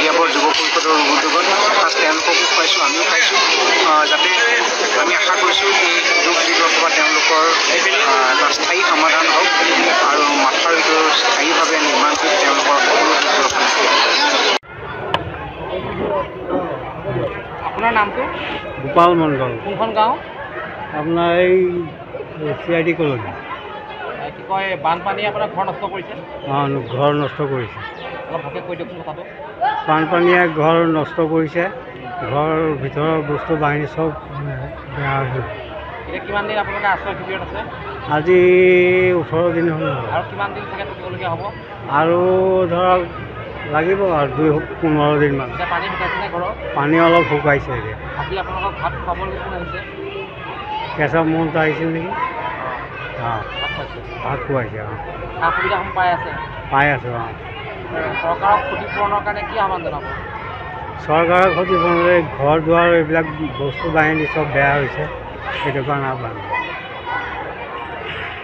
কলিয়াবৰ যুৱ পৰিষদৰ উদ্যোগত আজ তেওঁলোককো খুৱাইছোঁ, আমিও খাইছোঁ, যাতে আমি আশা কৰিছোঁ এই দুখ দুৰ্দশা তেওঁলোকৰ এটা স্থায়ী সমাধান হওক আৰু মাথাউৰিটো স্থায়ীভাৱে নিৰ্মাণ কৰি তেওঁলোকৰ সকলো দুৰ্দশা নাইকিয়া হওক। আপোনাৰ নামটো? গোপাল মণ্ডল। কোনখন গাঁও? আপোনাৰ এই CID কলনী। কি কয়, বানপানীয়ে আপোনাৰ ঘৰ নষ্ট কৰিছে? অঁ, ঘৰ নষ্ট কৰিছে। অলপ ভালকৈ কৈ দিয়কচোন কথাটো। বানপানীয়ে ঘৰ নষ্ট কৰিছে, ঘৰৰ ভিতৰৰ বস্তু বাহিনী চব বেয়া হৈ। এতিয়া কিমান দিন আপোনালোকে আশ্ৰয় শিবিৰত আছে? আজি 18 দিন হ'ল। আৰু কিমান দিন চাগে থাকিবলগীয়া হ'ব? আৰু ধৰক লাগিব আৰু 15 দিনমান। এতিয়া পানী শুকাইছেনে ঘৰৰ? পানী অলপ শুকাইছে এতিয়া। আজি আপোনালোকক ভাত খুৱাবলৈ কোন আহিছে? কেঁচা মন্ত্ৰী আহিছিল নেকি? অঁ, ভাত খুৱাইছে। ভাত খুৱাইছে। অঁ, সা সুবিধাসমূহ পাই আছে? পাই আছোঁ। অঁ, চৰকাৰক ক্ষতিপূৰণৰ কাৰণে কি আহ্বান জনাব? চৰকাৰৰ ক্ষতিপূৰণলৈ ঘৰ দুৱাৰ এইবিলাক বস্তু বাহিনী চব বেয়া হৈছে, সেইটো কাৰণে আহ্বান।